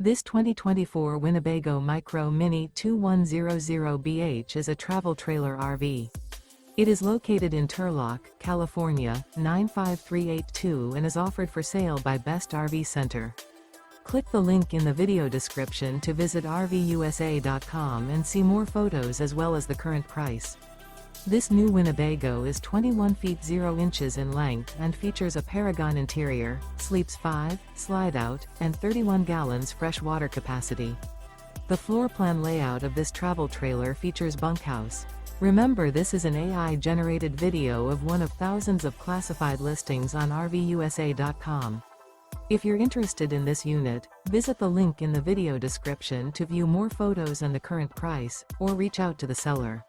This 2024 Winnebago Micro Minnie 2100BH is a travel trailer RV. It is located in Turlock, California, 95382 and is offered for sale by Best RV Center. Click the link in the video description to visit RVUSA.com and see more photos as well as the current price. This new Winnebago is 21 feet 0 inches in length and features a Paragon interior, sleeps 5, slide-out, and 31 gallons fresh water capacity. The floor plan layout of this travel trailer features bunkhouse. Remember, this is an AI-generated video of one of thousands of classified listings on RVUSA.com. If you're interested in this unit, visit the link in the video description to view more photos and the current price, or reach out to the seller.